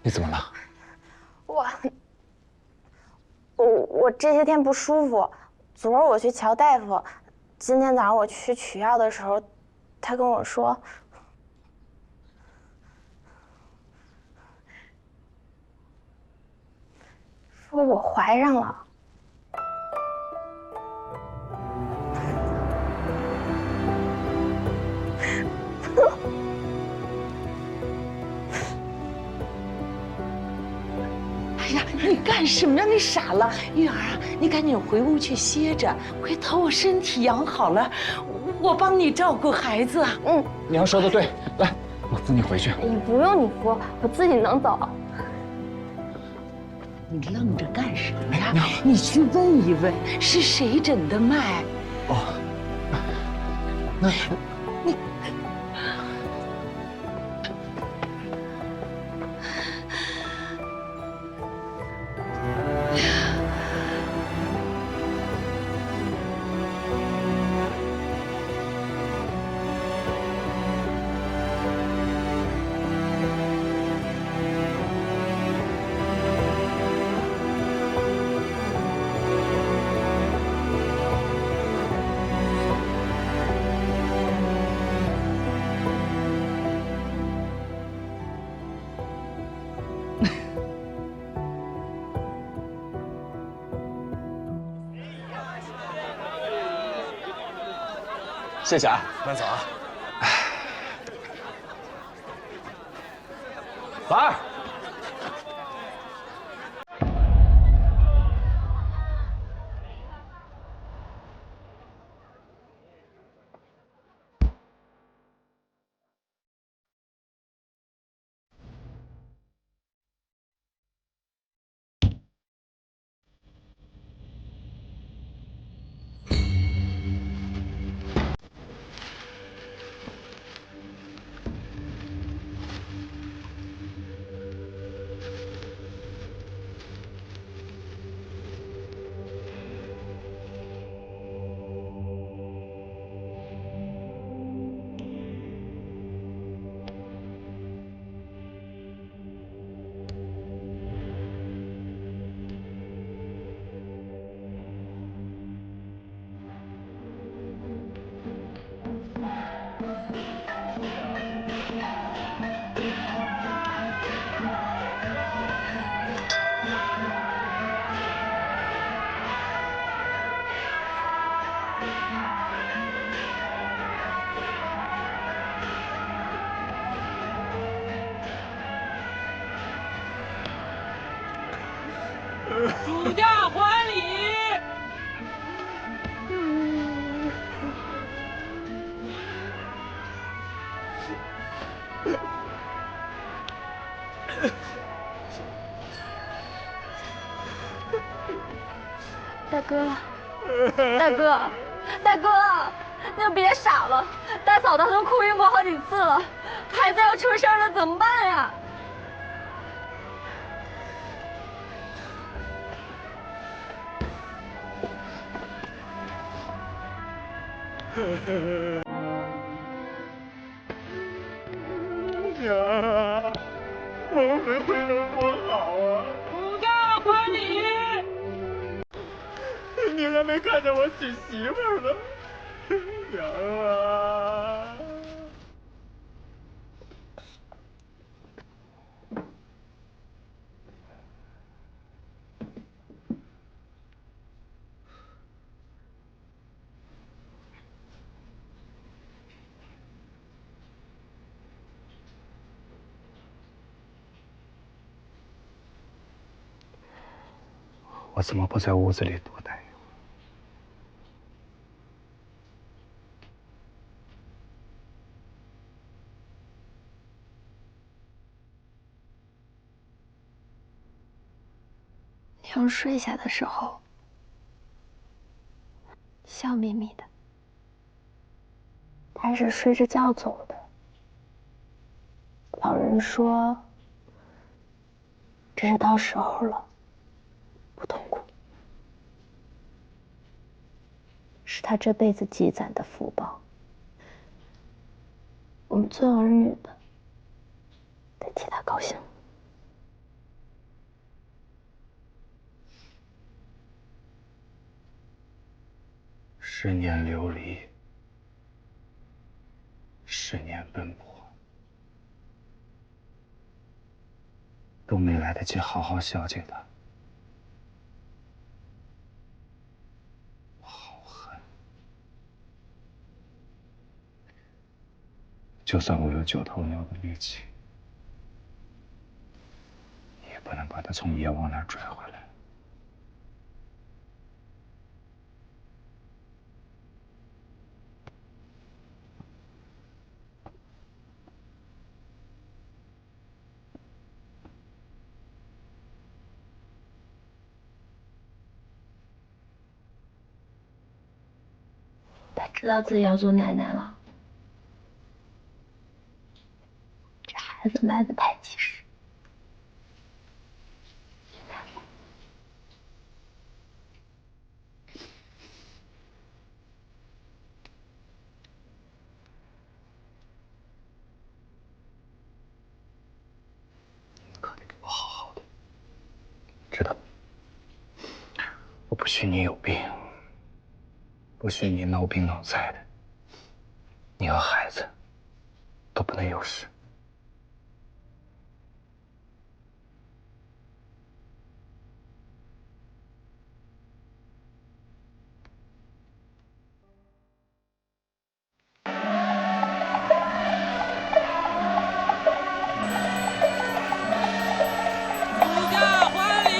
你怎么了？我这些天不舒服，昨儿我去瞧大夫，今天早上我去取药的时候，他跟我说我怀上了。哎呀，你干什么呀？你傻了，玉儿啊，你赶紧回屋去歇着，回头我身体养好了，我帮你照顾孩子。娘说的对，来，我扶你回去。也不用你扶，我自己能走。你愣着干什么呀？你去问一问是谁诊的脉。哦，那你。谢谢啊，慢走啊。宝儿，主驾还礼。大哥，大哥，大哥，你就别傻了，大嫂她都哭晕过好几次了，孩子要出事了怎么办呀？娘啊，我会不能不好啊！主驾还礼。你还没看见我娶媳妇儿呢，娘啊！我怎么不在屋子里多待一会儿？娘睡下的时候，笑眯眯的，她是睡着觉走的。老人说，这是到时候了，不痛苦，是他这辈子积攒的福报。我们做儿女的，得替他高兴。10年流离，10年奔波，都没来得及好好孝敬他。我好恨！就算我有9头牛的力气，也不能把他从野王那儿拽回来。他知道自己要做奶奶了，这孩子来的太及时。可得给我好好的，知道？我不许你有病，不许你闹病闹灾的。你和孩子都不能有事。无价还礼。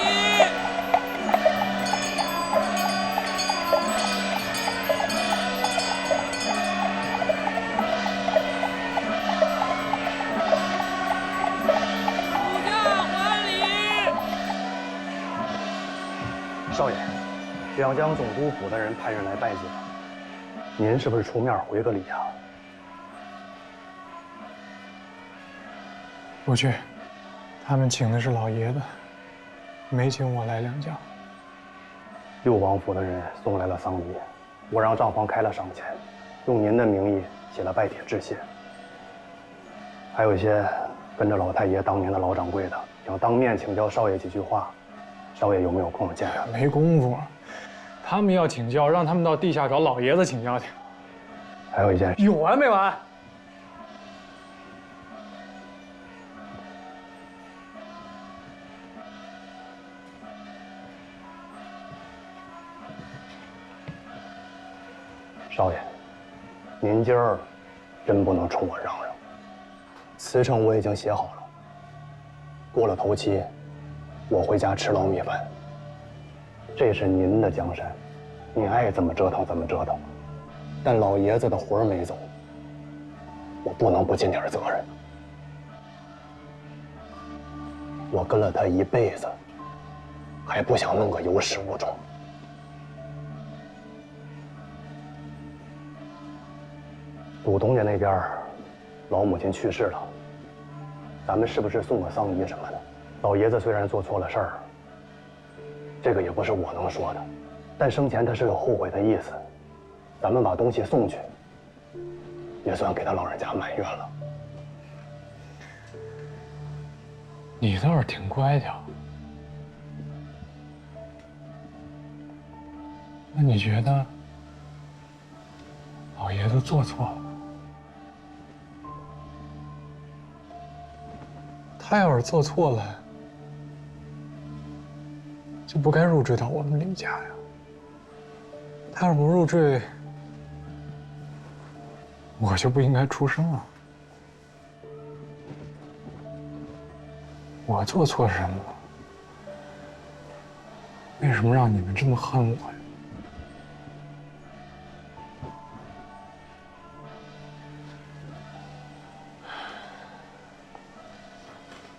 无价还礼。少爷，两江总督府的人派人来拜见，您是不是出面回个礼啊？不去，他们请的是老爷子，没请我来两江。六王府的人送来了丧仪，我让账房开了赏钱，用您的名义写了拜帖致谢。还有一些跟着老太爷当年的老掌柜的，想当面请教少爷几句话，少爷有没有空见他？没工夫，他们要请教，让他们到地下找老爷子请教去。还有一件事，有完没完？少爷，您今儿真不能冲我让让。辞呈我已经写好了，过了头七，我回家吃牢米饭。这是您的江山，你爱怎么折腾怎么折腾。但老爷子的魂儿没走，我不能不尽点责任。我跟了他一辈子，还不想弄个有始无终。古东家那边，老母亲去世了，咱们是不是送个丧仪什么的？老爷子虽然做错了事儿，这个也不是我能说的，但生前他是有后悔的意思，咱们把东西送去，也算给他老人家埋怨了。你倒是挺乖巧。那你觉得老爷子做错了？他要是做错了，就不该入赘到我们李家呀。他要是不入赘，我就不应该出生啊。我做错什么了？为什么让你们这么恨我呀？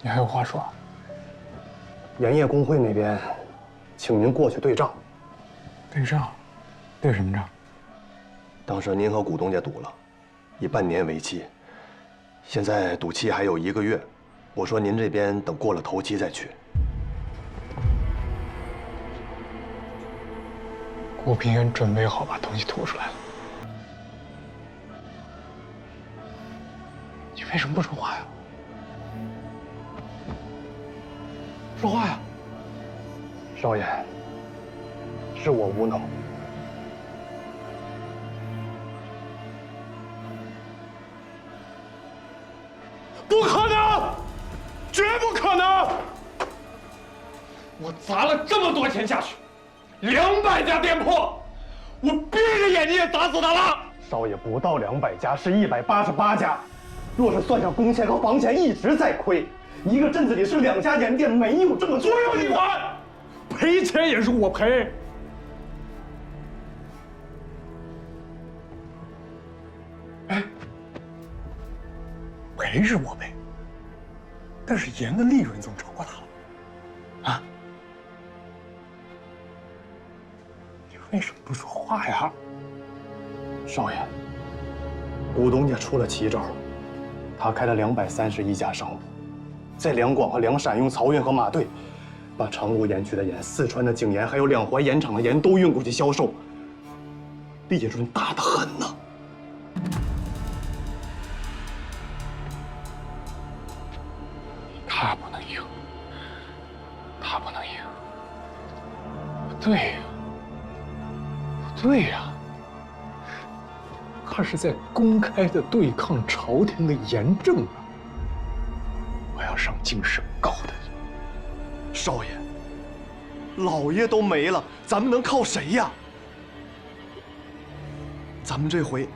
你还有话说？盐业工会那边，请您过去对账。对账？对什么账？当时您和股东家赌了，以半年为期，现在赌期还有1个月。我说您这边等过了头期再去。顾平原准备好把东西吐出来了。你为什么不说话呀？说话呀！少爷，是我无能。不可能，绝不可能！我砸了这么多钱下去，200家店铺，我闭着眼睛也砸死他了。少爷不到200家，是188家。若是算上工钱和房钱，一直在亏。一个镇子里是2家盐店，没有这么多。不用你管，赔钱也是我赔。哎，赔是我赔，但是盐的利润总超过他了，啊？你为什么不说话呀？少爷，股东家出了奇招，他开了231家商铺，在两广和两陕用漕运和马队，把长芦盐区的盐、四川的井盐，还有两淮盐场的盐都运过去销售，利润大得很呢。他不能赢，他不能赢。不对呀，不对呀，他是在公开的对抗朝廷的盐政啊！我要上京审告他。少爷，老爷都没了，咱们能靠谁呀？咱们这回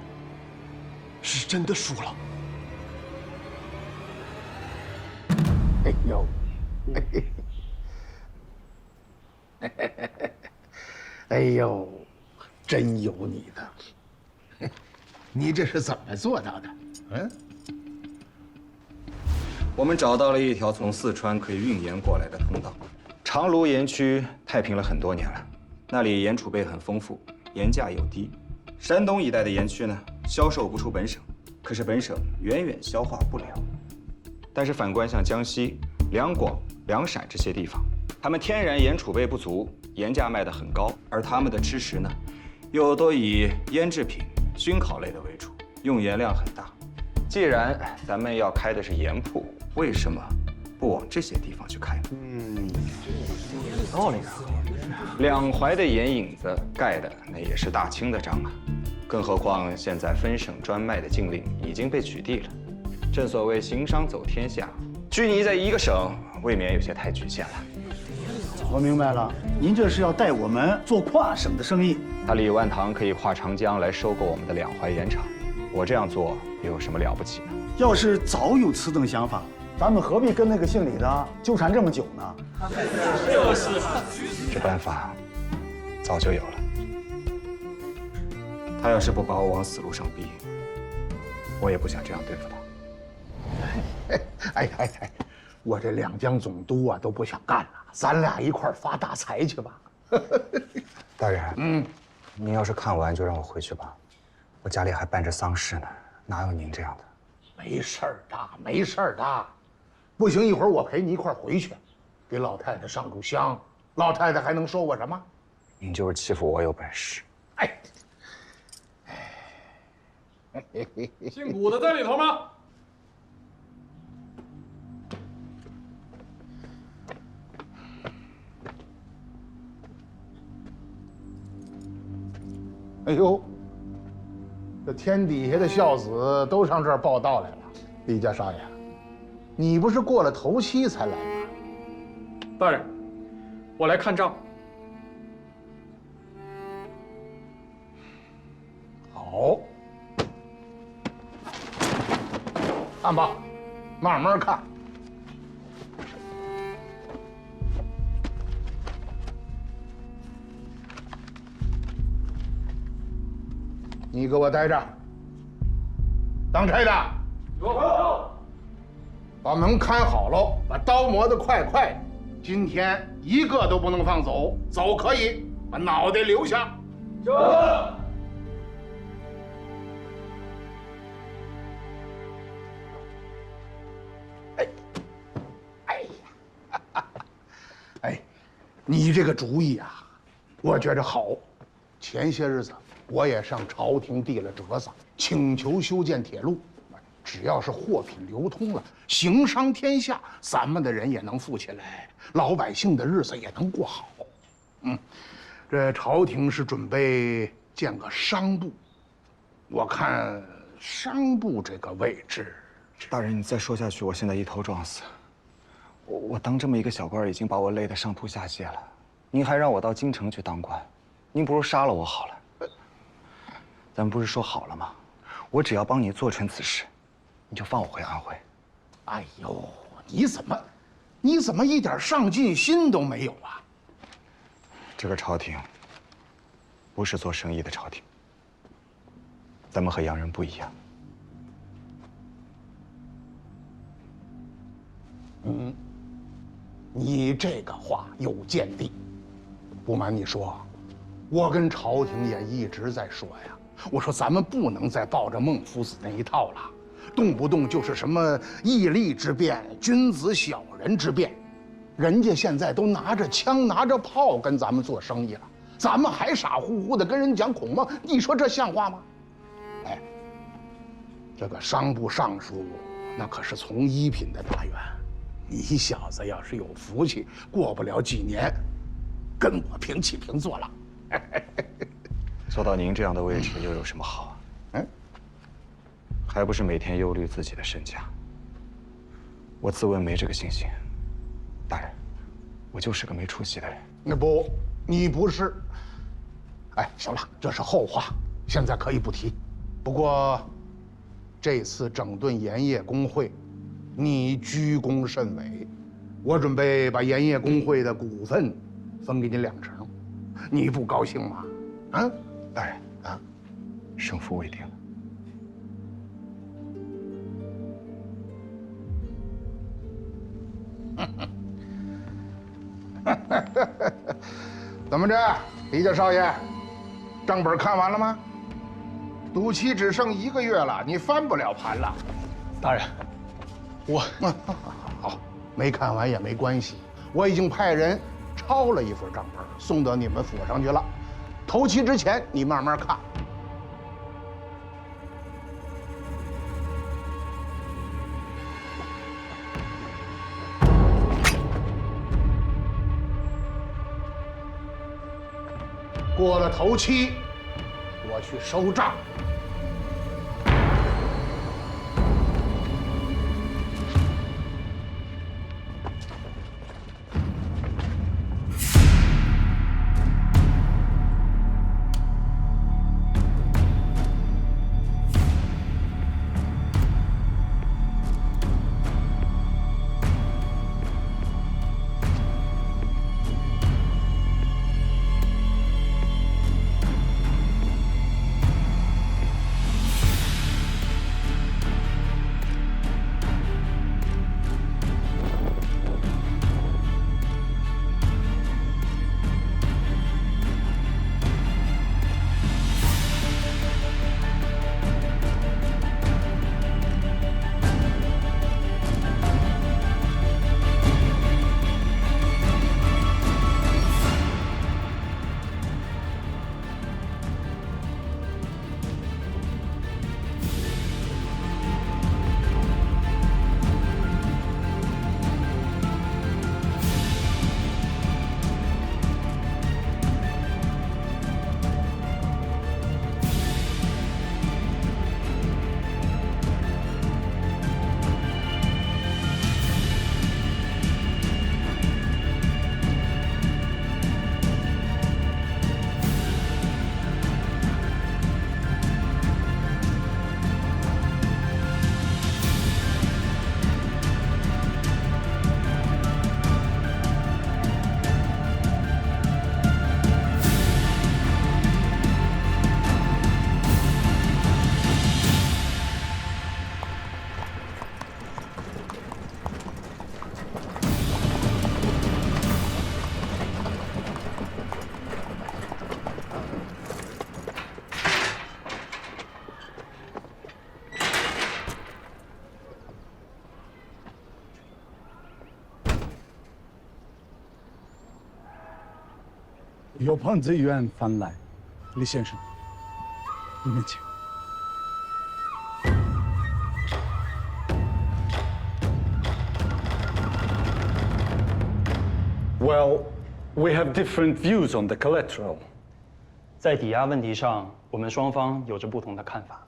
是真的输了。哎呦，哎呦，真有你的！你这是怎么做到的？嗯？我们找到了一条从四川可以运盐过来的通道。长芦盐区太平了很多年了，那里盐储备很丰富，盐价又低。山东一带的盐区呢，销售不出本省，可是本省远远消化不了。但是反观像江西、两广、两陕这些地方，他们天然盐储备不足，盐价卖得很高，而他们的吃食呢，又都以腌制品、熏烤类的为主，用盐量很大。既然咱们要开的是盐铺，为什么不往这些地方去开呢？有道理啊。两淮的盐引子盖的那也是大清的章啊，更何况现在分省专卖的禁令已经被取缔了。正所谓行商走天下，拘泥在一个省，未免有些太局限了。我明白了，您这是要带我们做跨省的生意。他李万堂可以跨长江来收购我们的两淮盐场，我这样做又有什么了不起呢？要是早有此等想法，咱们何必跟那个姓李的纠缠这么久呢？这办法早就有了。他要是不把我往死路上逼，我也不想这样对付他。哎，我这两江总督啊都不想干了，咱俩一块儿发大财去吧。大人，您要是看完就让我回去吧，我家里还办着丧事呢，哪有您这样的？没事儿的，没事儿的。不行，一会儿我陪你一块儿回去，给老太太上炷香，老太太还能说我什么？您就是欺负我有本事。哎，姓古的在里头吗？哎呦，这天底下的孝子都上这儿报道来了。李家少爷，你不是过了头七才来吗？大人，我来看账。好，看吧，慢慢看。你给我待着，当差的，有，把门看好喽，把刀磨得快快的。今天一个都不能放走，走可以，把脑袋留下。是。哎呀，哎，你这个主意啊，我觉着好。前些日子我也上朝廷递了折子，请求修建铁路。只要是货品流通了，行商天下，咱们的人也能富起来，老百姓的日子也能过好。这朝廷是准备建个商部，我看商部这个位置大人，你再说下去，我现在一头撞死。我当这么一个小官，已经把我累得上吐下泻了，您还让我到京城去当官，您不如杀了我好了。咱们不是说好了吗？我只要帮你做成此事，你就放我回安徽。哎呦，你怎么一点上进心都没有啊？这个朝廷不是做生意的朝廷，咱们和洋人不一样。你这个话有见地。不瞒你说，我跟朝廷也一直在说呀。我说咱们不能再抱着孟夫子那一套了，动不动就是什么义利之辩、君子小人之辩。人家现在都拿着枪、拿着炮跟咱们做生意了，咱们还傻乎乎的跟人讲孔孟，你说这像话吗？哎，这个商部尚书那可是从一品的大员。你小子要是有福气，过不了几年，跟我平起平坐了。做到您这样的位置，又有什么好啊？还不是每天忧虑自己的身家。我自问没这个信心。大人，我就是个没出息的人。那不，你不是。哎，行了，这是后话，现在可以不提。不过，这次整顿盐业工会，你居功甚伟，我准备把盐业工会的股份分给你2成，你不高兴吗？啊，大人啊，胜负未定。怎么着，李家少爷，账本看完了吗？赌期只剩1个月了，你翻不了盘了。大人，我好，没看完也没关系，我已经派人抄了一份账本，送到你们府上去了。头期之前你慢慢看。过了头期，我去收账。有朋自远方来，李先生，里面请。Well, we have different views on the collateral. 在抵押问题上，我们双方有着不同的看法。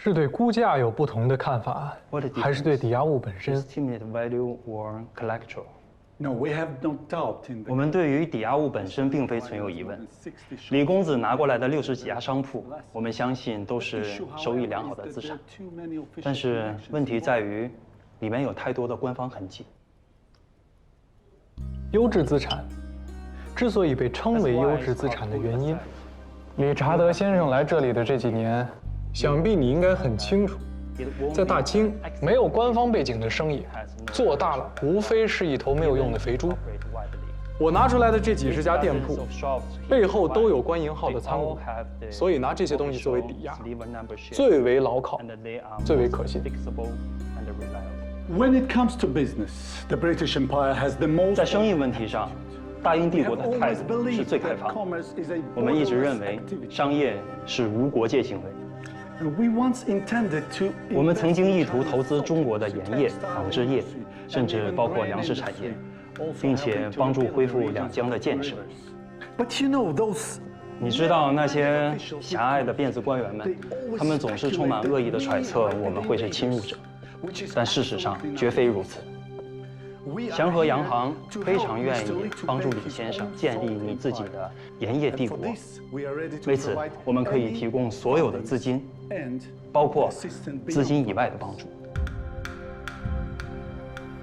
是对估价有不同的看法，还是对抵押物本身 ？Estimate value or collateral？ No, we have no doubt in the. 我们对于抵押物本身并非存有疑问。李公子拿过来的60几家商铺，我们相信都是收益良好的资产。但是问题在于，里面有太多的官方痕迹。优质资产之所以被称为优质资产的原因，理查德先生来这里的这几年。 想必你应该很清楚，在大清没有官方背景的生意，做大了无非是一头没有用的肥猪。我拿出来的这几十家店铺，背后都有官营号的仓库，所以拿这些东西作为抵押，最为牢靠，最为可信。When it comes to business, the British Empire has the most. 在生意问题上，大英帝国的态度是最开放。我们一直认为，商业是无国界行为。 我们曾经意图投资中国的盐业、纺织业，甚至包括粮食产业，并且帮助恢复两江的建设。你知道那些狭隘的辫子官员们，他们总是充满恶意的揣测我们会是侵入者，但事实上绝非如此。祥和洋行非常愿意帮助李先生建立你自己的盐业帝国，为此我们可以提供所有的资金。 包括资金以外的帮助。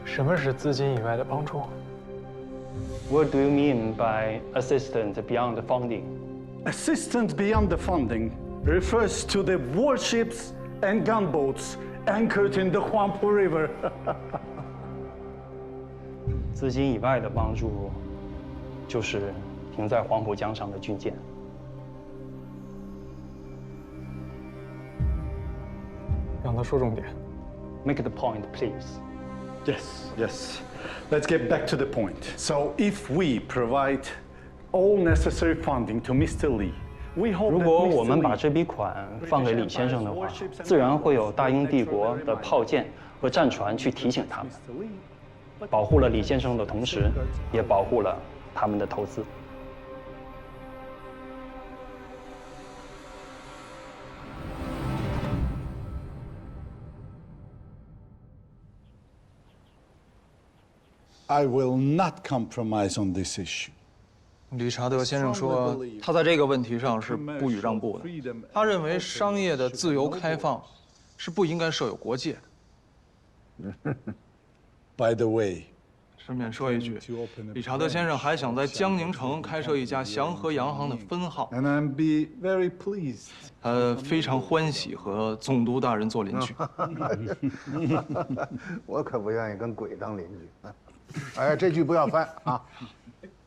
什么是资金以外的帮助 ？What do you mean by assistance beyond funding? Assistance beyond the funding refers to the warships and gunboats anchored in the Huangpu River. 资金以外的帮助，就是停在黄浦江上的军舰。 让他说重点。Make the point, please. Yes, yes. Let's get back to the point. So, if we provide all necessary funding to Mr. Li, we hope. 如果我们把这笔款放给李先生的话，自然会有大英帝国的炮舰和战船去提醒他们，保护了李先生的同时，也保护了他们的投资。 I will not compromise on this issue. 理查德先生说，他在这个问题上是不予让步的。他认为商业的自由开放是不应该设有国界的。By the way， 顺便说一句，理查德先生还想在江宁城开设一家祥和洋行的分号。And I'm be very pleased. 他非常欢喜和总督大人做邻居。我可不愿意跟鬼当邻居。哎，这句不要翻啊。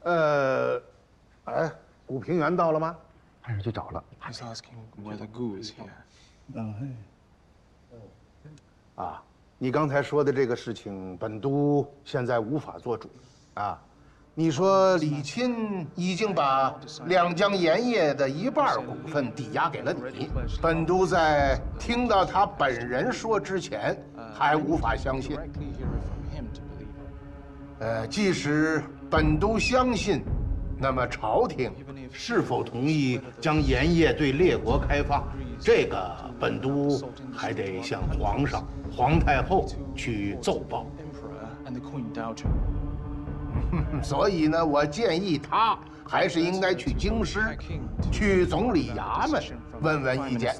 哎，古平原到了吗？派人去找了。 He's asking where the goo is here. 啊，你刚才说的这个事情，本都现在无法做主啊。你说李钦已经把两江盐业的1半股份抵押给了你，本都在听到他本人说之前还无法相信。即使本都相信，那么朝廷是否同意将盐业对列国开放，这个本都还得向皇上、皇太后去奏报。所以呢，我建议他还是应该去京师，去总理衙门问问意见。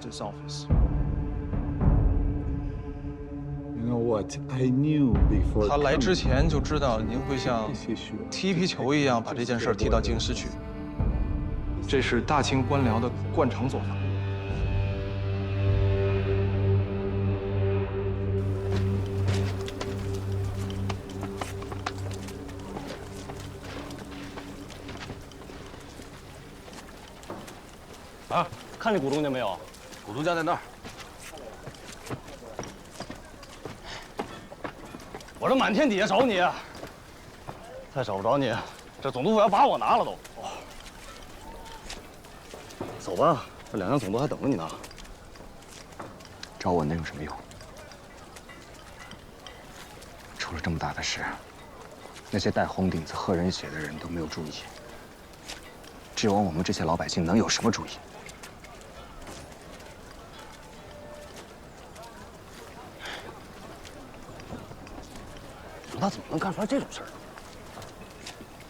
他来之前就知道您会像踢皮球一样把这件事踢到京师去，这是大清官僚的惯常做法。啊，看见股东家没有？股东家在那儿。 我这满天底下找你，再找不着你，这总督府要把我拿了都。走吧，这两江总督还等着你呢。找我能有什么用？出了这么大的事，那些戴红顶子喝人血的人都没有注意，指望我们这些老百姓能有什么主意？想他怎么能干出来这种事儿呢？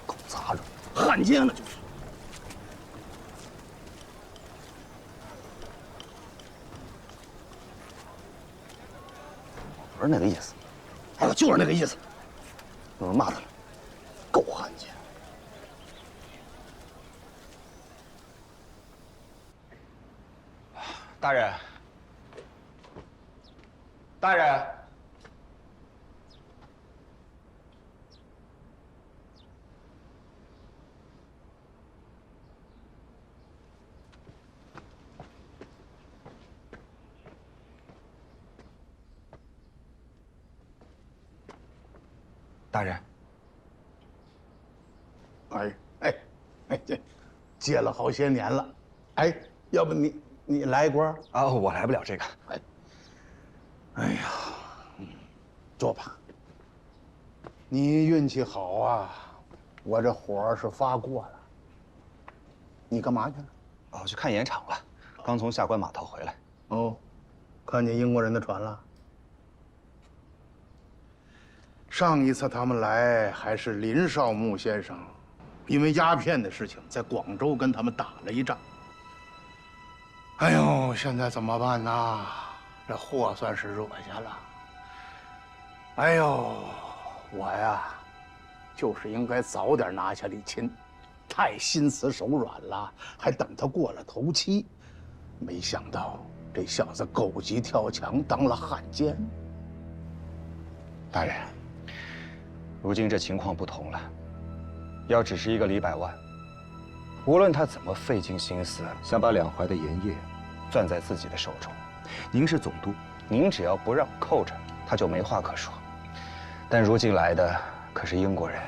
狗杂种，汉奸呢就是。不是那个意思，哎呦，就是那个意思。有人骂他了，狗汉奸。大人，大人。 大人，这戒了好些年了，哎，要不你来一锅啊？我来不了这个。哎呀，坐吧。你运气好啊，我这火是发过了。你干嘛去了？哦，去看演场了，刚从下关码头回来。哦，看见英国人的船了。 上一次他们来还是林少牧先生，因为鸦片的事情在广州跟他们打了一仗。哎呦，现在怎么办呢？这祸算是惹下了。哎呦，我呀，就是应该早点拿下李钦，太心慈手软了，还等他过了头七。没想到这小子狗急跳墙，当了汉奸。大人。 如今这情况不同了，要只是一个李百万，无论他怎么费尽心思想把两淮的盐业攥在自己的手中，您是总督，您只要不让扣着，他就没话可说。但如今来的可是英国人，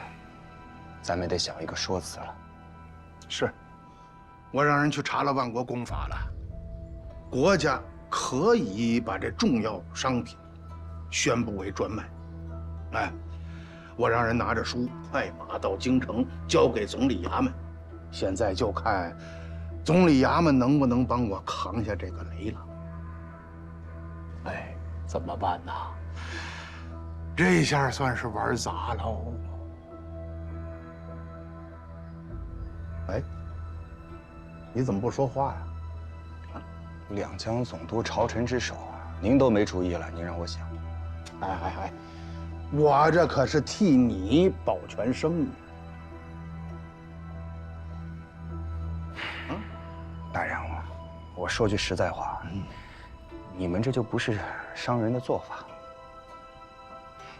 咱们得想一个说辞了。是，我让人去查了万国公法了，国家可以把这重要商品宣布为专卖，哎。 我让人拿着书快马到京城，交给总理衙门。现在就看总理衙门能不能帮我扛下这个雷了。哎，怎么办呢？这下算是玩砸喽。哎，你怎么不说话呀？两江总督朝臣之首，您都没主意了，您让我想。哎。 我这可是替你保全声誉。大人，我说句实在话，你们这就不是商人的做法。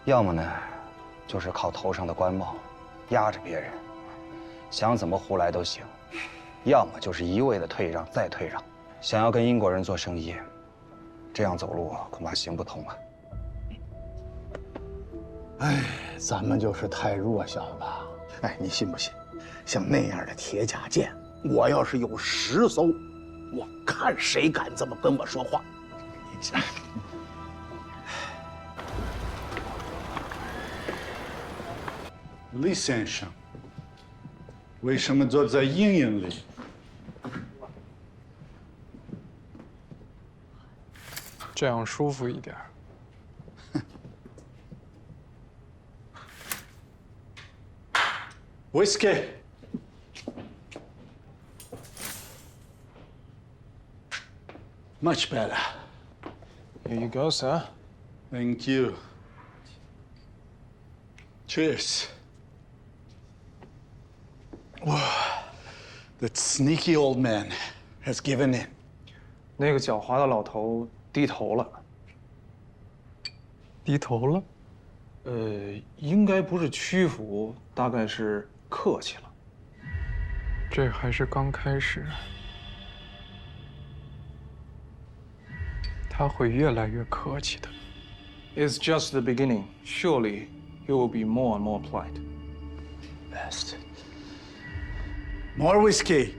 要么呢，就是靠头上的官帽压着别人，想怎么胡来都行；要么就是一味的退让再退让，想要跟英国人做生意，这样走路恐怕行不通啊。 哎，咱们就是太弱小了。哎，你信不信？像那样的铁甲舰，我要是有10艘，我看谁敢这么跟我说话。李先生，为什么坐在阴影里？这样舒服一点。 Whiskey. Much better. Here you go, sir. Thank you. Cheers. That sneaky old man has given in. 那个狡猾的老头低头了。低头了？应该不是屈服，大概是客气了。这还是刚开始，他会越来越客气的。It's just the beginning. Surely he will be more and more polite. Best. More whiskey.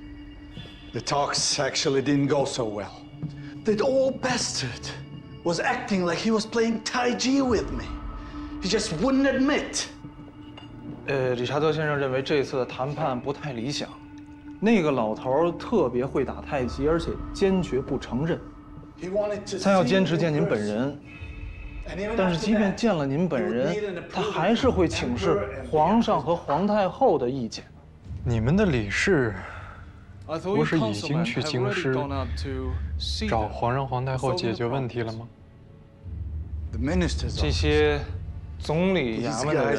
The talks actually didn't go so well. That old bastard was acting like he was playing Tai Chi with me. He just wouldn't admit. 理查德先生认为这次的谈判不太理想。那个老头特别会打太极，而且坚决不承认。他要坚持见您本人，但是即便见了您本人，他还是会请示皇上和皇太后的意见。你们的理事不是已经去京师找皇上、皇太后解决问题了吗？这些总理衙门的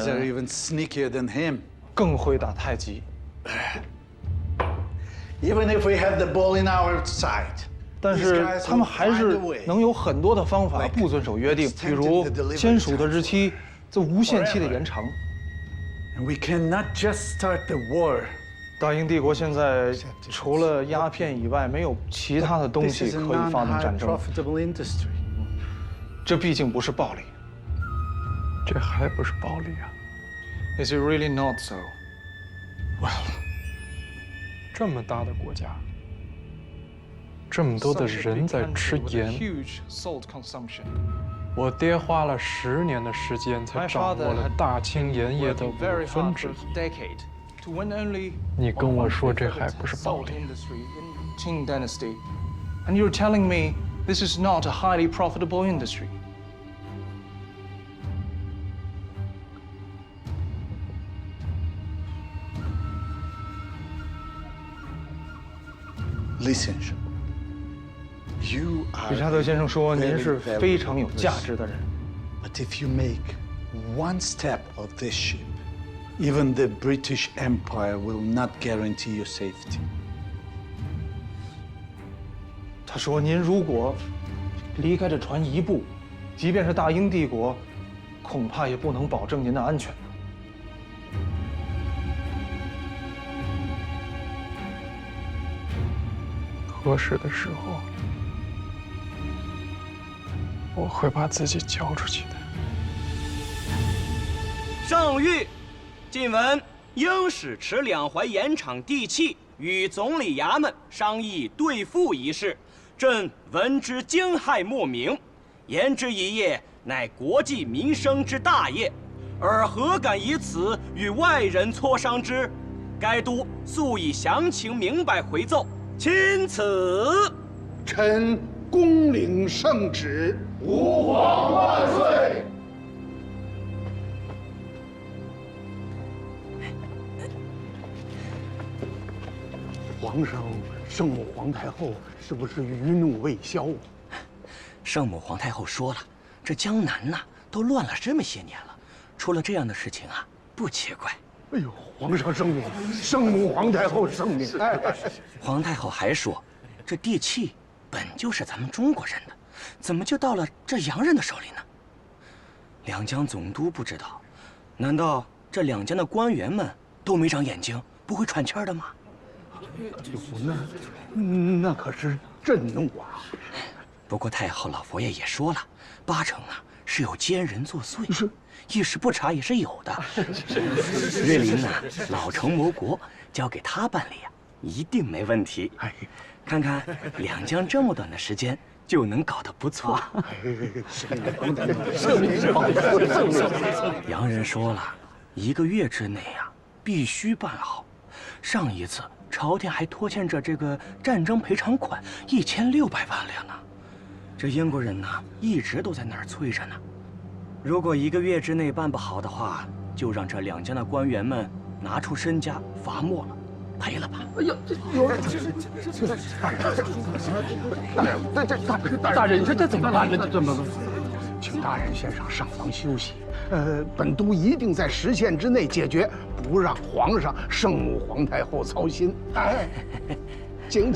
人更会打太极。但是他们还是能有很多的方法不遵守约定，比如签署的日期则无限期的延长。大英帝国现在除了鸦片以外，没有其他的东西可以发动战争。这毕竟不是暴力。这还不是暴力啊 ？Is it really not so? Well， 这么大的国家，这么多的人在吃盐。我爹花了10年的时间才掌握了大清盐业的1/5。你跟我说这还不是暴力？And you're telling me this is not a highly profitable industry? Listen， 理查德先生说您是非常有价值的人。But if you make one step of this ship, even the British Empire will not guarantee your safety. 他说您如果离开这船一步，即便是大英帝国，恐怕也不能保证您的安全。合适的时候，我会把自己交出去的。圣谕，近闻英使持两淮盐场地契与总理衙门商议兑付一事，朕闻之惊骇莫名。言之一业，乃国计民生之大业，尔何敢以此与外人磋商之？该督速以详情明白回奏。钦此。臣恭领圣旨。吾皇万岁！皇上，圣母皇太后是不是余怒未消？圣母皇太后说了，这江南呐都乱了这么些年了，出了这样的事情啊，不奇怪。哎呦，皇上圣明，圣母皇太后圣明。皇太后还说，这地契本就是咱们中国人的，怎么就到了这洋人的手里呢？两江总督不知道，难道这两江的官员们都没长眼睛，不会喘气儿的吗？那可是震怒啊！不过太后老佛爷也说了，8成啊是有奸人作祟，是一时不察也是有的。瑞林呐，老成谋国，交给他办理啊，一定没问题。看看两江这么短的时间就能搞得不错。洋人说了，1个月之内啊，必须办好。上一次朝廷还拖欠着这个战争赔偿款1600万两呢。这英国人呢，一直都在那儿催着呢。如果1个月之内办不好的话，就让这两江的官员们拿出身家罚没了，赔了吧。哎呦，大人，这怎么办呢？怎么？请大人先生上房休息。本督一定在时限之内解决，不让皇上、圣母皇太后操心。哎，请。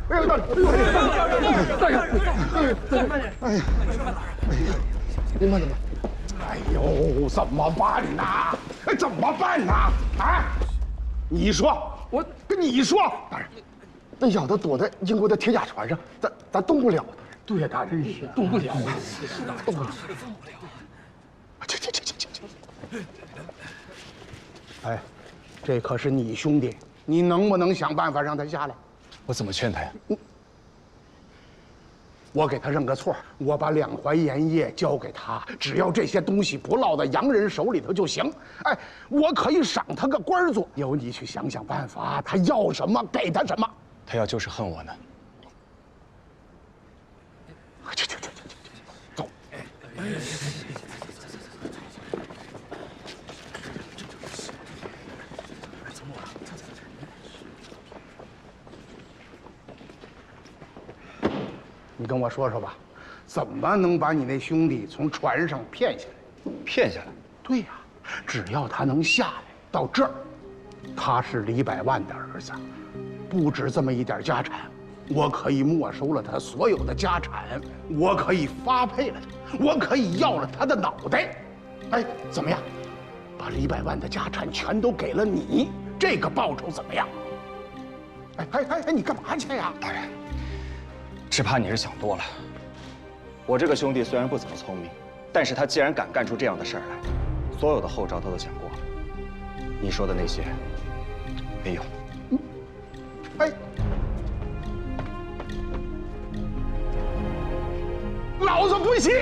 哎呦，大人，哎呀，您慢点吧。哎呦，怎么办呢？怎么办呢？啊！你说，我跟你说，大人，那小子躲在英国的铁甲船上，咱动不了。对呀，大人，动不了啊，动不了。去。哎，这可是你兄弟，你能不能想办法让他下来？我怎么劝他呀？我给他认个错，我把两淮盐业交给他，只要这些东西不落到洋人手里头就行。哎，我可以赏他个官做，由你去想想办法，他要什么给他什么。他要就是恨我呢。去，走。你跟我说说吧，怎么能把你那兄弟从船上骗下来？骗下来？对呀，只要他能下来到这儿，他是李百万的儿子，不止这么一点家产，我可以没收了他所有的家产，我可以发配了他，我可以要了他的脑袋。哎，怎么样？把李百万的家产全都给了你，这个报酬怎么样？哎，你干嘛去呀？大人。只怕你是想多了。我这个兄弟虽然不怎么聪明，但是他既然敢干出这样的事儿来，所有的后招他都想过了。你说的那些没用。哎，老子不信！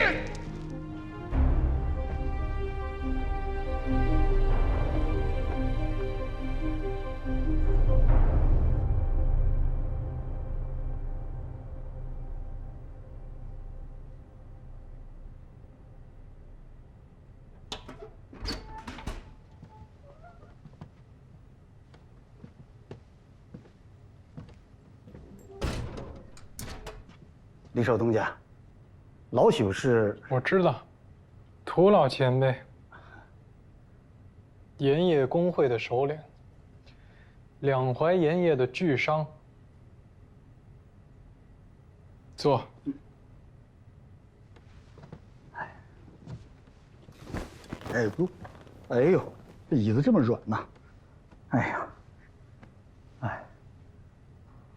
李守东家，老朽是……我知道，涂老前辈，盐业工会的首领，两淮盐业的巨商。坐。哎不，哎呦，这椅子这么软呐！哎呀，哎，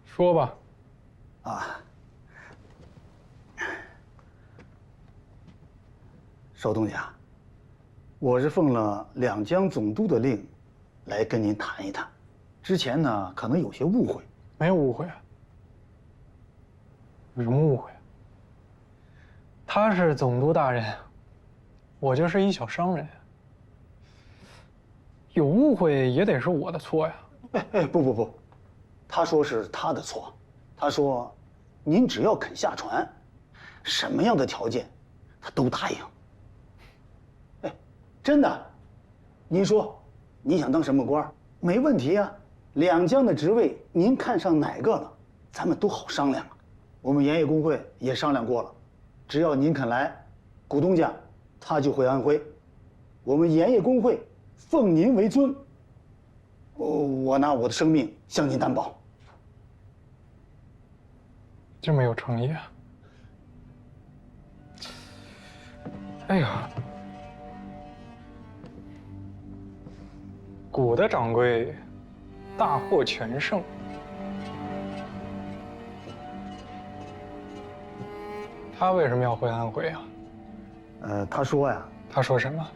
说吧。啊。守东家，我是奉了两江总督的令，来跟您谈一谈。之前呢，可能有些误会。没有误会啊，有什么误会？他是总督大人，我就是一小商人，有误会也得是我的错呀。哎，不，他说是他的错，他说，您只要肯下船，什么样的条件，他都答应。真的，您说，你想当什么官？没问题啊，两江的职位您看上哪个了，咱们都好商量啊。我们盐业工会也商量过了，只要您肯来，股东家他就会安徽。我们盐业工会奉您为尊，我拿我的生命向您担保。这么有诚意啊！哎呀。古的掌柜大获全胜，他为什么要回安徽啊？他说呀。他说什么？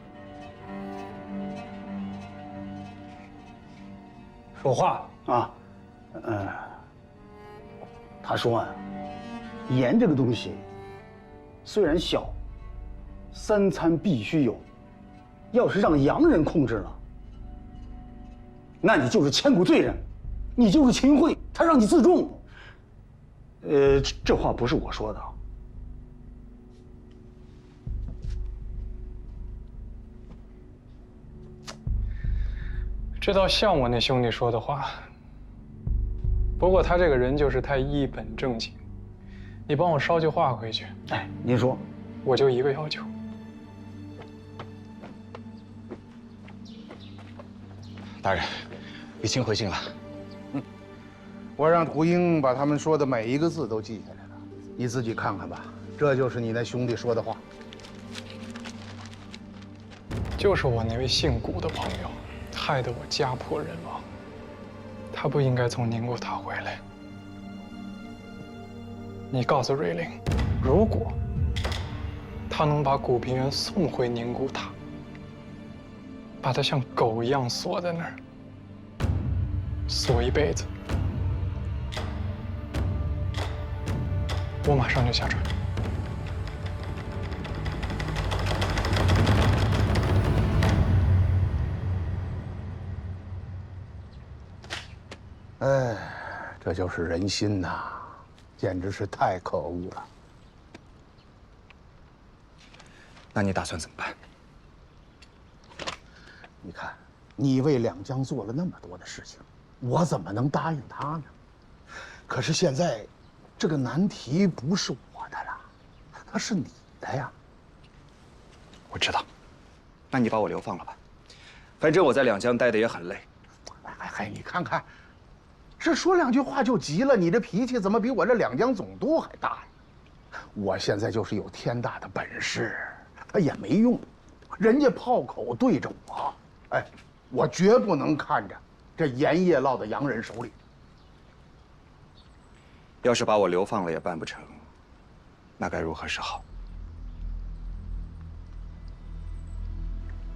说话啊，他说啊，盐这个东西虽然小，三餐必须有，要是让洋人控制了。那你就是千古罪人，你就是秦桧，他让你自重。这话不是我说的。这倒像我那兄弟说的话。不过他这个人就是太一本正经，你帮我捎句话回去。哎，您说，我就一个要求。大人。雨清回信了，我让胡英把他们说的每一个字都记下来了，你自己看看吧。这就是你那兄弟说的话。就是我那位姓古的朋友，害得我家破人亡。他不应该从宁古塔回来。你告诉瑞玲，如果他能把古平原送回宁古塔，把他像狗一样锁在那儿。锁一辈子，我马上就下船。哎，这就是人心呐，简直是太可恶了。那你打算怎么办？你看，你为两江做了那么多的事情，我怎么能答应他呢？可是现在，这个难题不是我的了，它是你的呀。我知道，那你把我流放了吧，反正我在两江待的也很累。哎，你看看，这说两句话就急了，你这脾气怎么比我这两江总督还大呀？我现在就是有天大的本事，也没用，人家炮口对着我，哎，我绝不能看着这盐业落到洋人手里。要是把我流放了也办不成，那该如何是好？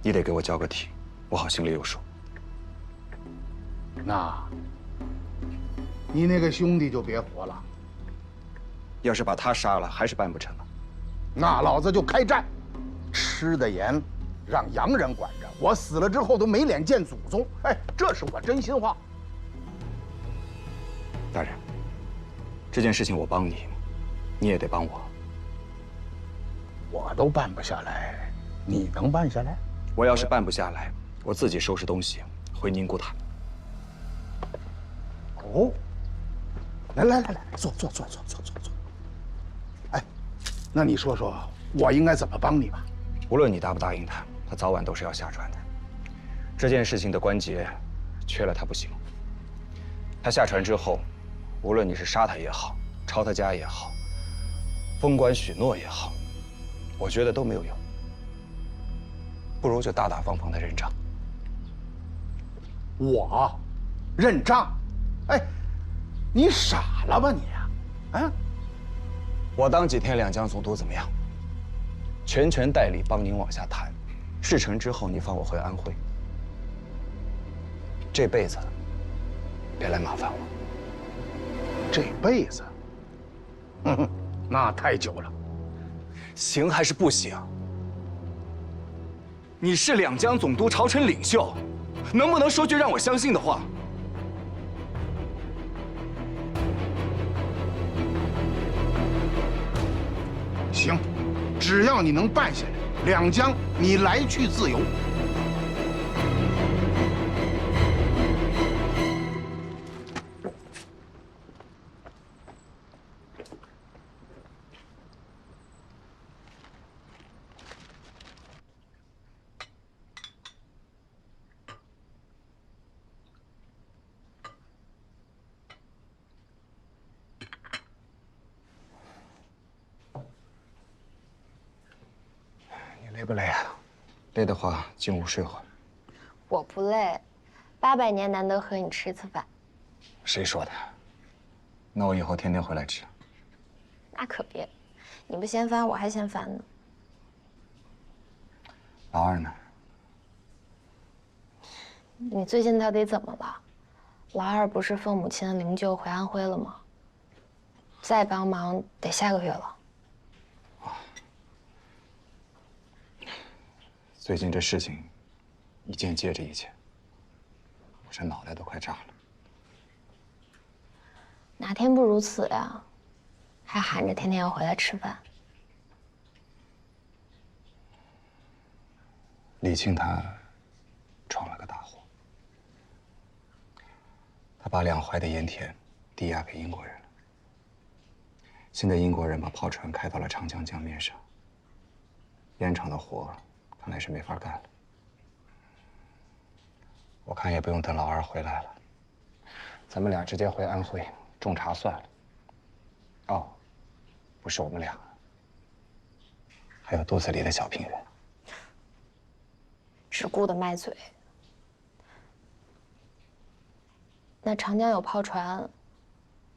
你得给我交个题，我好心里有数。那，你那个兄弟就别活了。要是把他杀了，还是办不成啊？那老子就开战，吃的盐让洋人管着，我死了之后都没脸见祖宗。哎，这是我真心话。大人，这件事情我帮你，你也得帮我。我都办不下来，你能办下来？我要是办不下来，我自己收拾东西回宁古塔。哦，来，坐。哎，那你说说，我应该怎么帮你吧？无论你答不答应他，他早晚都是要下船的。这件事情的关节，缺了他不行。他下船之后，无论你是杀他也好，抄他家也好，封官许诺也好，我觉得都没有用。不如就大大方方的认账。我认账？哎，你傻了吧你呀？啊！我当几天两江总督怎么样？全权代理帮您往下谈，事成之后你放我回安徽。这辈子别来麻烦我。这辈子？那太久了。行还是不行？你是两江总督，朝臣领袖，能不能说句让我相信的话？行，只要你能办下来，两江你来去自由。累不累啊？累的话进屋睡会儿。我不累，800年难得和你吃次饭。谁说的？那我以后天天回来吃。那可别，你不嫌烦，我还嫌烦呢。老二呢？你最近到底怎么了？老二不是奉母亲的灵柩回安徽了吗？再帮忙得下个月了。最近这事情一件接着一件，我这脑袋都快炸了。哪天不如此呀？还喊着天天要回来吃饭。李庆他闯了个大祸，他把两淮的盐田抵押给英国人了。现在英国人把炮船开到了长江江面上，盐场的活看来是没法干了。我看也不用等老二回来了，咱们俩直接回安徽种茶算了。哦，不是我们俩，还有肚子里的小平原。只顾着卖嘴。那长江有炮船，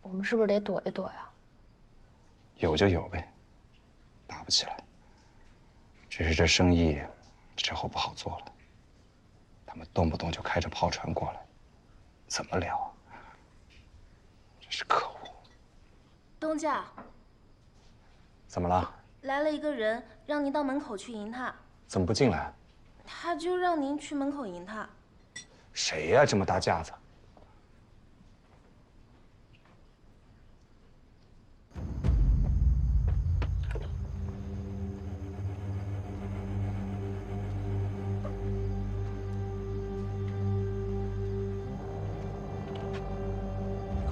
我们是不是得躲一躲呀？有就有呗，打不起来。只是这生意之后不好做了，他们动不动就开着炮船过来，怎么聊啊？真是可恶。东家，怎么了？来了一个人，让您到门口去迎他。怎么不进来？他就让您去门口迎他。谁呀？这么大架子？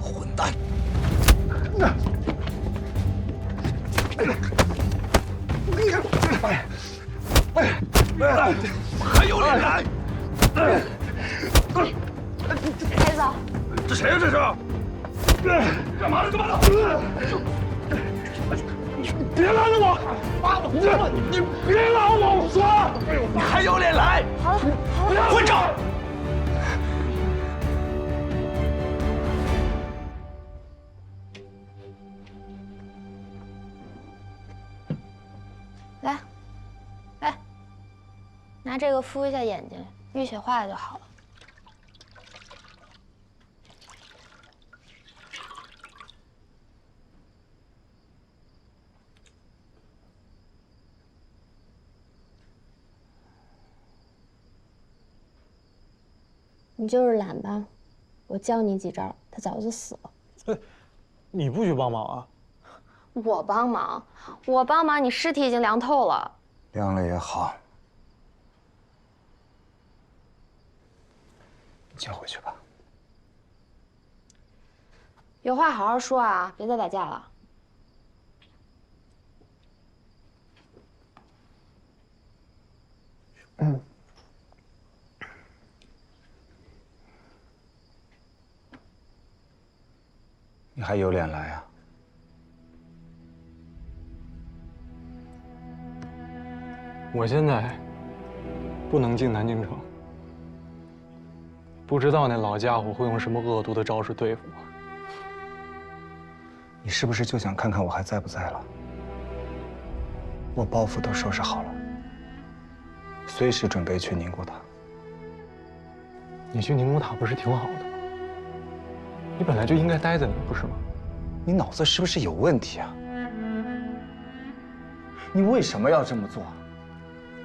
混蛋！还有脸来！孩子，这谁呀？这是？干嘛呢？干嘛呢？你别拦着我！你别拦我！我说，你还有脸来？好了，好了，混账！来，来，拿这个敷一下眼睛，淤血化了就好了。你就是懒吧，我教你几招，他早就死了。你不许帮忙啊！我帮忙，我帮忙，你尸体已经凉透了。凉了也好，你先回去吧。有话好好说啊，别再打架了。你还有脸来啊？我现在不能进南京城，不知道那老家伙会用什么恶毒的招式对付我。你是不是就想看看我还在不在了？我包袱都收拾好了，随时准备去宁古塔。你去宁古塔不是挺好的吗？你本来就应该待在那儿，不是吗？你脑子是不是有问题啊？你为什么要这么做？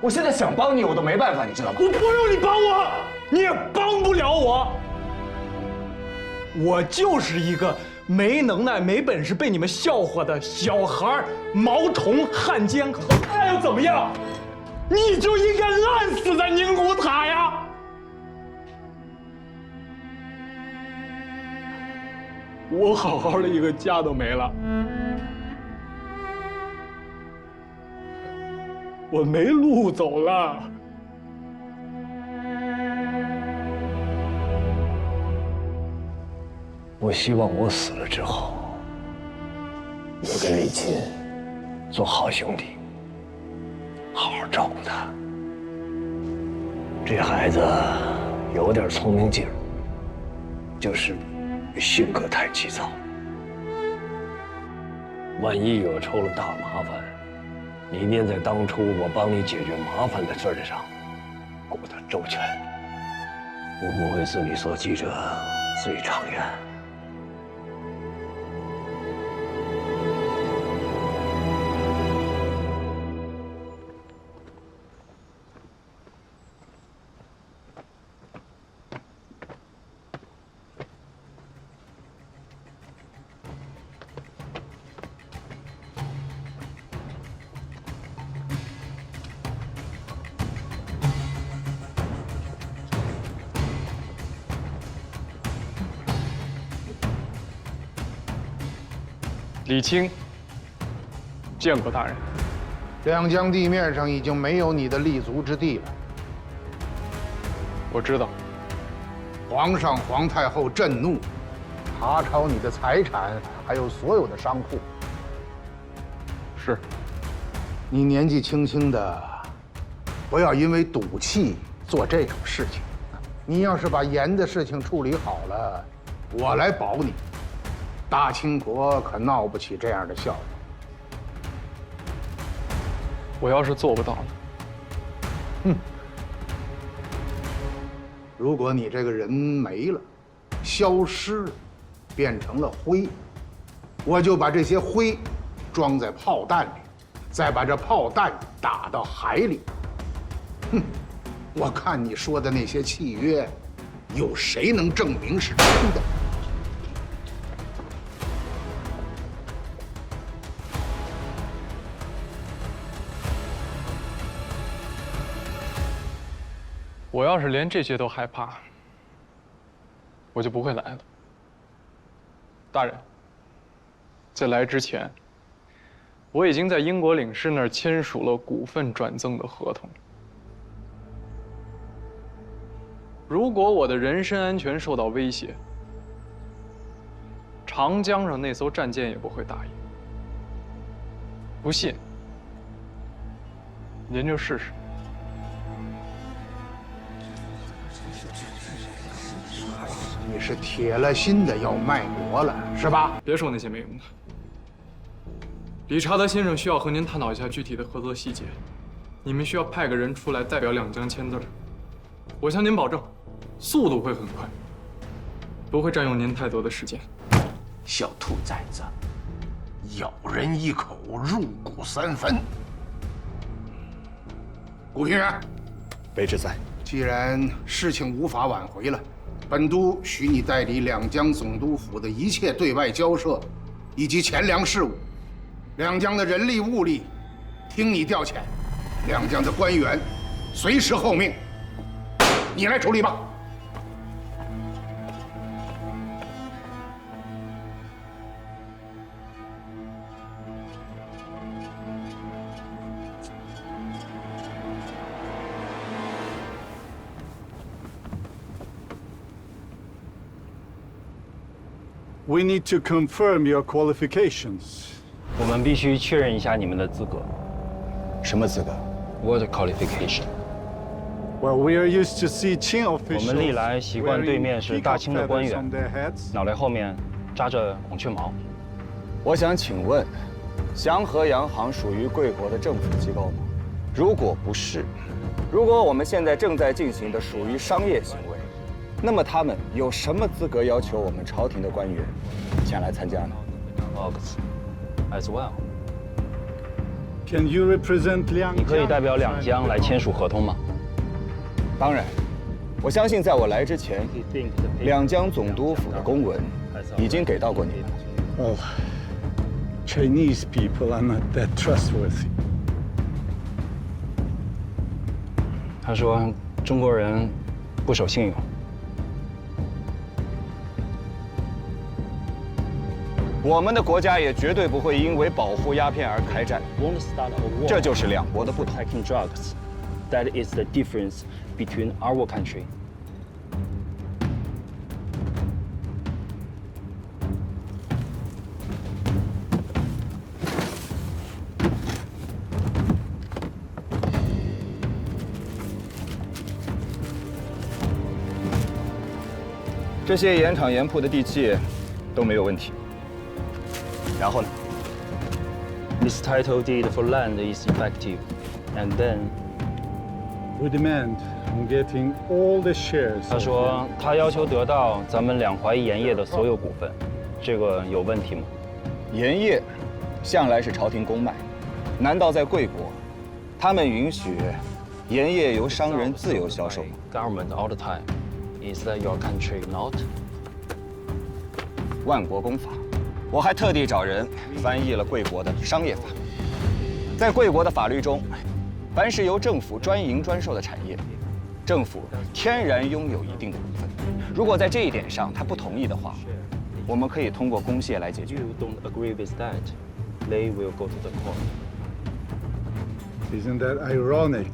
我现在想帮你，我都没办法，你知道吗？我不用你帮我，你也帮不了我。我就是一个没能耐、没本事、被你们笑话的小孩、毛虫、汉奸，那又怎么样？你就应该烂死在宁古塔呀！我好好的一个家都没了，我没路走了。我希望我死了之后，能跟李钦做好兄弟，好好照顾他。这孩子有点聪明劲儿，就是性格太急躁。万一惹出了大麻烦，你念在当初我帮你解决麻烦的份上，顾得周全。我不会自己所记者最长远。李清，见过大人。两江地面上已经没有你的立足之地了。我知道。皇上、皇太后震怒，查抄你的财产，还有所有的商铺。是。你年纪轻轻的，不要因为赌气做这种事情。你要是把盐的事情处理好了，我来保你。大清国可闹不起这样的笑话。我要是做不到呢？哼！如果你这个人没了，消失了，变成了灰，我就把这些灰装在炮弹里，再把这炮弹打到海里。哼，我看你说的那些契约，有谁能证明是真的？我要是连这些都害怕，我就不会来了。大人，在来之前，我已经在英国领事那儿签署了股份转赠的合同。如果我的人身安全受到威胁，长江上那艘战舰也不会答应。不信，您就试试。你是铁了心的要卖国了，是吧？别说那些没用的。理查德先生需要和您探讨一下具体的合作细节，你们需要派个人出来代表两江签字。我向您保证，速度会很快，不会占用您太多的时间。小兔崽子，咬人一口，入骨三分。顾平原，卑职在。既然事情无法挽回了，本都许你代理两江总督府的一切对外交涉，以及钱粮事务。两江的人力物力，听你调遣；两江的官员，随时候命。你来处理吧。We need to confirm your qualifications. 我们必须确认一下你们的资格。什么资格 ？What qualification？ Well, we are used to see Qing officials. 我们历来习惯对面是大清的官员，脑袋后面扎着孔雀毛。我想请问，祥和洋行属于贵国的政府机构吗？如果不是，如果我们现在正在进行的属于商业行为，那么他们有什么资格要求我们朝廷的官员前来参加呢 ？As well. Can you represent 两江？你可以代表两江来签署合同吗？当然，我相信在我来之前，两江总督府的公文已经给到过你们。Oh, Chinese people are not that trustworthy. 他说中国人不守信用。我们的国家也绝对不会因为保护鸦片而开战，这就是两国的不同。That is the difference between our country. 这些盐场盐铺的地契都没有问题。然后呢 ？This title deed for land is effective, and then we demand on getting all the shares. 他说他要求得到咱们两淮盐业的所有股份，这个有问题吗？盐业向来是朝廷公卖，难道在贵国，他们允许盐业由商人自由销售吗 ？Government all the time. Is that your country not? 万国公法。我还特地找人翻译了贵国的商业法。在贵国的法律中，凡是由政府专营专售的产业，政府天然拥有一定的股份。如果在这一点上他不同意的话，我们可以通过公械来解决。You don't agree with that? They will go to the court. Isn't that ironic?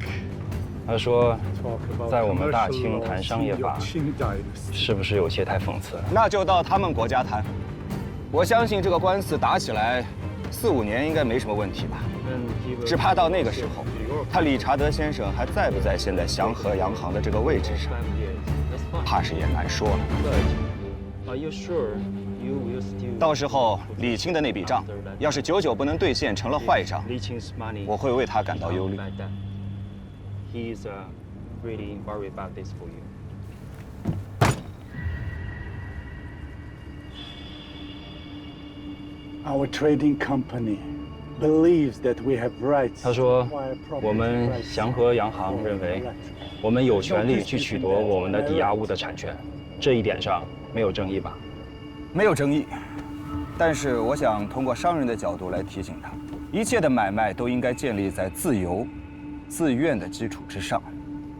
他说，在我们大清谈商业法，是不是有些太讽刺了？那就到他们国家谈。我相信这个官司打起来4、5年应该没什么问题吧。只怕到那个时候，他理查德先生还在不在现在祥和洋行的这个位置上，怕是也难说了。到时候李清的那笔账，要是久久不能兑现，成了坏账，我会为他感到忧虑。He's really worried about this for you. Our trading company 他说，我们祥和洋行认为，我们有权利去取夺我们的抵押物的产权，这一点上没有争议吧？没有争议，但是我想通过商人的角度来提醒他，一切的买卖都应该建立在自由、自愿的基础之上。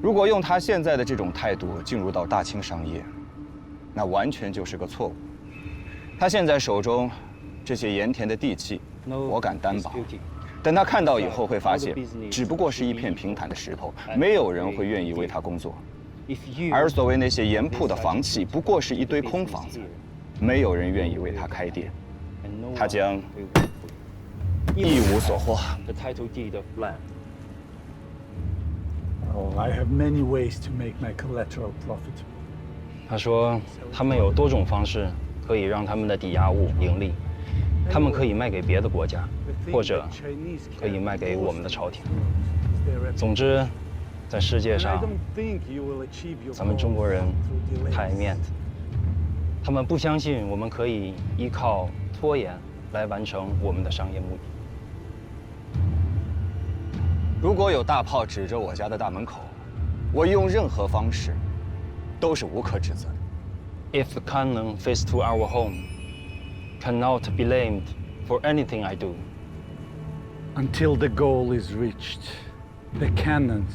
如果用他现在的这种态度进入到大清商业，那完全就是个错误。他现在手中这些盐田的地契，我敢担保，等他看到以后会发现，只不过是一片平坦的石头，没有人会愿意为他工作。而所谓那些盐铺的房契，不过是一堆空房子，没有人愿意为他开店，他将一无所获。I have many ways to make my collateral profit. 他说，他们有多种方式可以让他们的抵押物盈利，他们可以卖给别的国家，或者可以卖给我们的朝廷。总之，在世界上，咱们中国人太爱面子，他们不相信我们可以依靠拖延来完成我们的商业目的。如果有大炮指着我家的大门口，我用任何方式都是无可指责的。If the cannon fits to our home, cannot be blamed for anything I do. Until the goal is reached, the cannons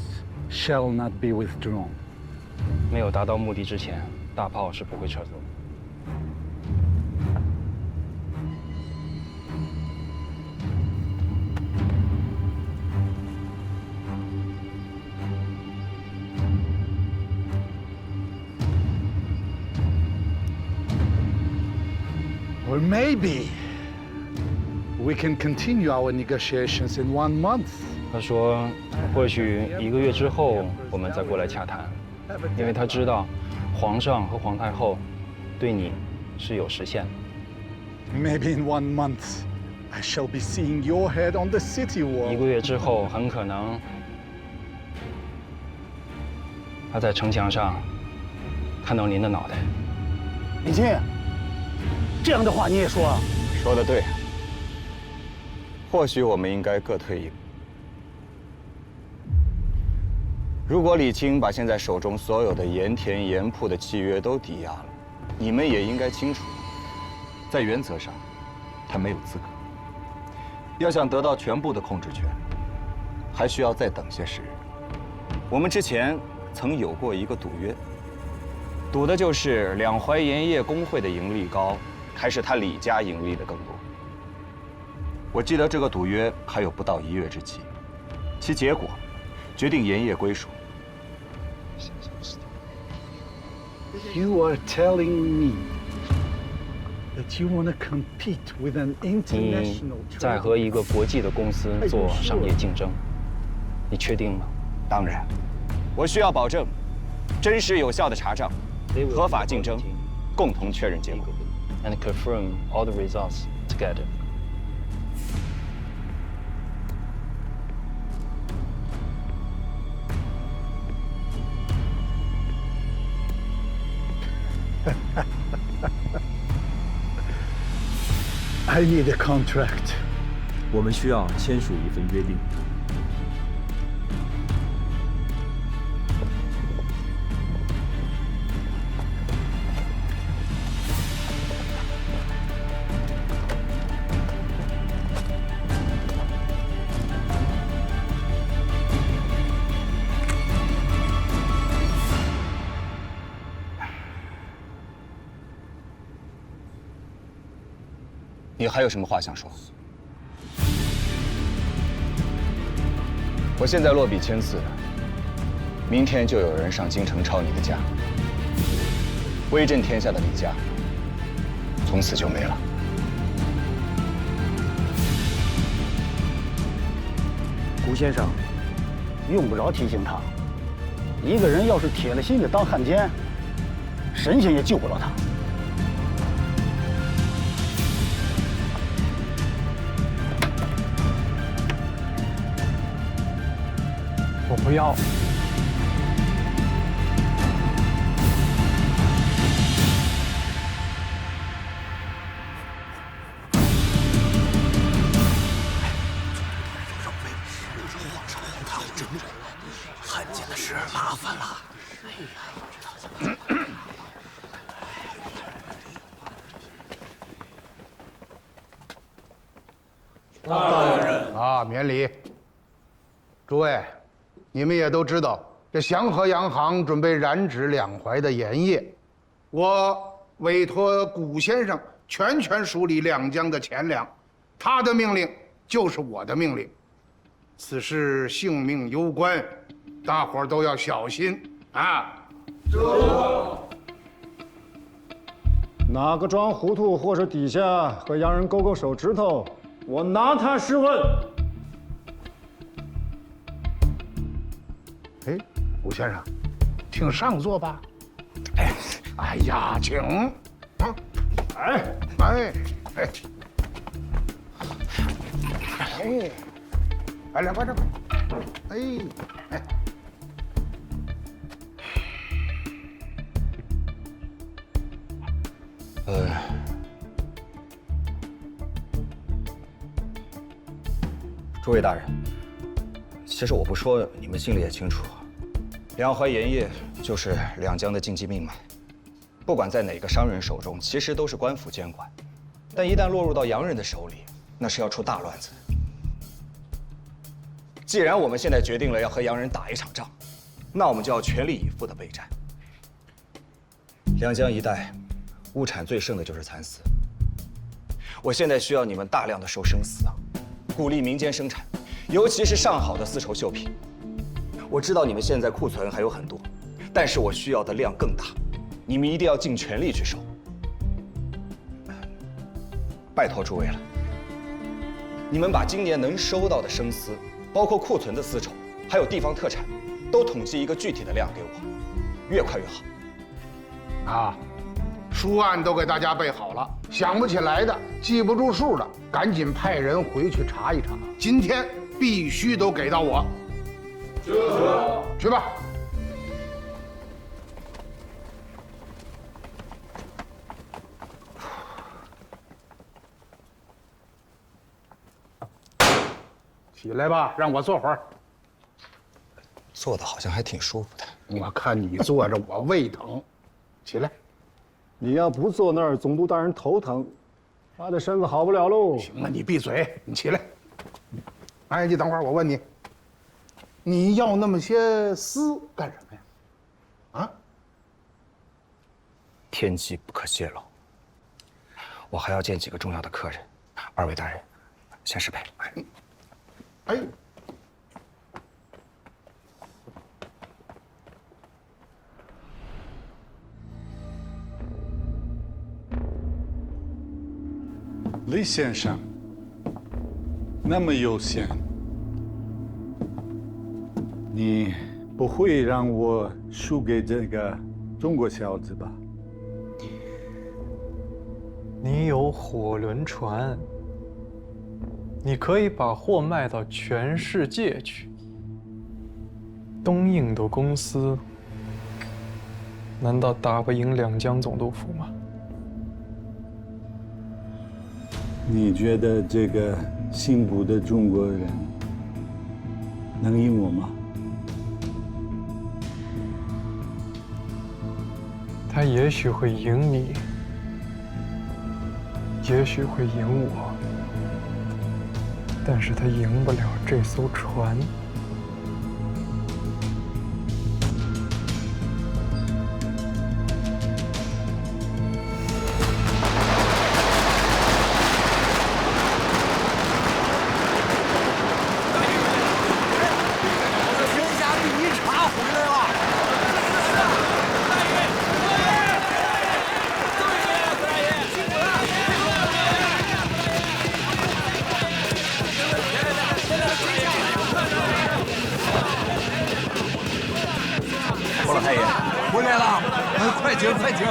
shall not be withdrawn. 没有达到目的之前，大炮是不会撤走的。Or maybe we can continue our negotiations in 1 month. 他说，或许1个月之后我们再过来洽谈，因为他知道，皇上和皇太后对你是有实现的。Maybe in 1 month, I shall be seeing your head on the city wall. 1个月之后，很可能他在城墙上看到您的脑袋。李靖，这样的话你也说啊？说得对。或许我们应该各退一步。如果李清把现在手中所有的盐田盐铺的契约都抵押了，你们也应该清楚，在原则上，他没有资格。要想得到全部的控制权，还需要再等些时日。我们之前曾有过一个赌约，赌的就是两淮盐业工会的盈利高，还是他李家盈利的更多。我记得这个赌约还有不到1月之期，其结果决定盐业归属。You are telling me that you want to compete with an 你 international 在和一个国际的公司做商业竞争，你确定吗？当然，我需要保证真实有效的查账，合法竞争，共同确认结果。And confirm all the results together. I need a contract. 我们需要签署一份约定。你还有什么话想说？我现在落笔签字，明天就有人上京城抄你的家，威震天下的李家，从此就没了。顾先生，用不着提醒他，一个人要是铁了心的当汉奸，神仙也救不了他。我不要。大人啊，免礼。诸位，你们也都知道，这祥和洋行准备染指两淮的盐业，我委托古先生全权梳理两江的钱粮，他的命令就是我的命令。此事性命攸关，大伙儿都要小心啊！哪个装糊涂或者底下和洋人勾勾手指头，我拿他试问。哎，吴先生，请上座吧。哎呀，请。啊，哎，来快点，哎。诸位大人，其实我不说，你们心里也清楚，两淮盐业就是两江的经济命脉，不管在哪个商人手中，其实都是官府监管，但一旦落入到洋人的手里，那是要出大乱子。既然我们现在决定了要和洋人打一场仗，那我们就要全力以赴地备战。两江一带，物产最盛的就是蚕丝。我现在需要你们大量的收生丝啊，鼓励民间生产，尤其是上好的丝绸绣品。我知道你们现在库存还有很多，但是我需要的量更大，你们一定要尽全力去收。拜托诸位了，你们把今年能收到的生丝，包括库存的丝绸，还有地方特产，都统计一个具体的量给我，越快越好。啊，书案都给大家备好了，想不起来的、记不住数的，赶紧派人回去查一查。今天必须都给到我。去吧。起来吧，让我坐会儿。坐的好像还挺舒服的。我看你坐着，我胃疼。起来。你要不坐那儿，总督大人头疼，他的身子好不了喽。行了，你闭嘴，你起来。哎，你等会儿，我问你，你要那么些丝干什么呀？啊？天机不可泄露。我还要见几个重要的客人，二位大人，先失陪。哎。李先生，那么悠闲，你不会让我输给这个中国小子吧？你有火轮船，你可以把货卖到全世界去。东印度公司难道打不赢两江总督府吗？你觉得这个幸福的中国人能赢我吗？他也许会赢你，也许会赢我，但是他赢不了这艘船。郭老太爷回来了，快请快请。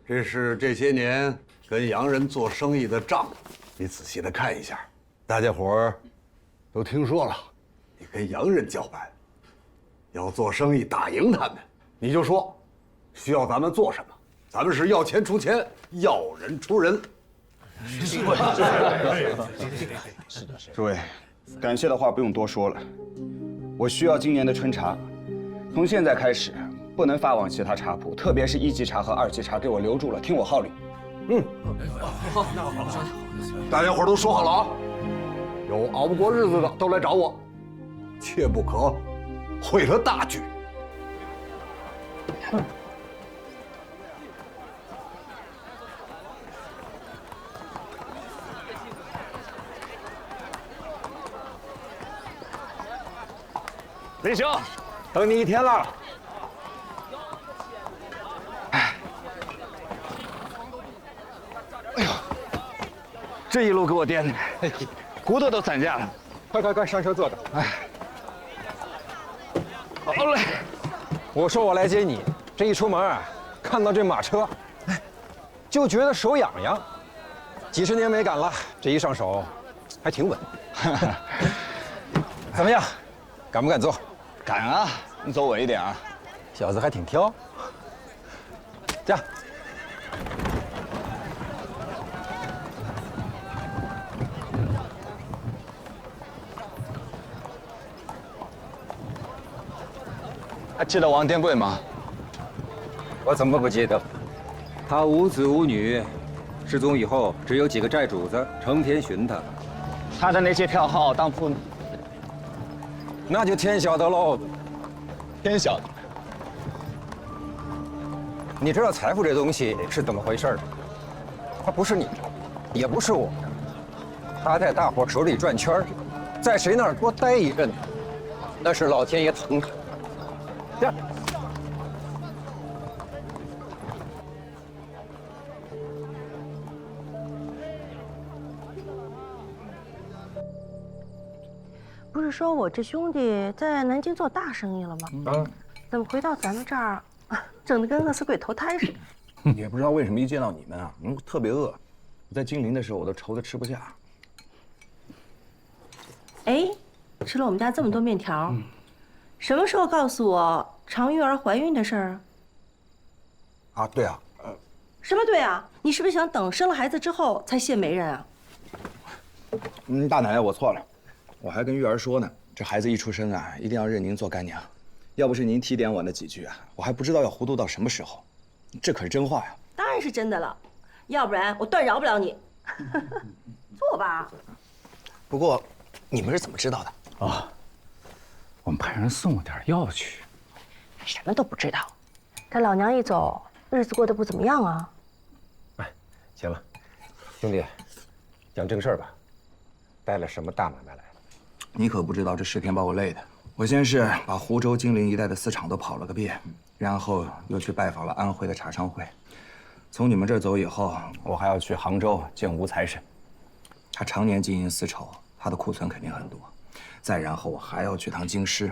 这是这些年跟洋人做生意的账，你仔细的看一下。大家伙儿都听说了，你跟洋人叫板，要做生意打赢他们，你就说需要咱们做什么，咱们是要钱出钱，要人出人。诸位，感谢的话不用多说了。我需要今年的春茶，从现在开始不能发往其他茶铺，特别是1级茶和2级茶，给我留住了，听我号令。好，大家伙都说好了啊，有熬不过日子的都来找我，切不可毁了大局。李兄，等你1天了。哎呦，这一路给我颠的，骨头都散架了。快，上车坐着。哎，好嘞。我说我来接你，这一出门啊，看到这马车，哎，就觉得手痒痒。几十年没赶了，这一上手，还挺稳。怎么样，敢不敢坐？敢啊！你走稳一点啊，小子还挺挑。这样。还记得王天贵吗？我怎么不记得？他无子无女，失踪以后只有几个债主子成天寻他。他的那些票号当铺，那就天晓得喽。天晓得。你知道财富这东西是怎么回事的？它不是你的，也不是我的，它在大伙手里转圈儿，在谁那儿多待一阵，那是老天爷疼他。这样。不是说我这兄弟在南京做大生意了吗？怎么回到咱们这儿，整得跟饿死鬼投胎似的？也不知道为什么一见到你们啊，特别饿。我在金陵的时候，我都愁得吃不下。哎，吃了我们家这么多面条，什么时候告诉我常玉儿怀孕的事儿啊？啊，对啊。什么对啊？你是不是想等生了孩子之后才谢媒人啊？大奶奶，我错了。我还跟玉儿说呢，这孩子一出生啊，一定要认您做干娘。要不是您提点我那几句啊，我还不知道要糊涂到什么时候。这可是真话呀！当然是真的了，要不然我断饶不了你。坐吧。不过，你们是怎么知道的？哦，我们派人送了点药去。什么都不知道。这老娘一走，日子过得不怎么样啊。哎，行了，兄弟，讲正事儿吧。带了什么大买卖来？你可不知道这10天把我累的。我先是把湖州、金陵一带的私厂都跑了个遍，然后又去拜访了安徽的茶商会。从你们这儿走以后，我还要去杭州见吴财神。他常年经营丝绸，他的库存肯定很多。再然后我还要去趟京师，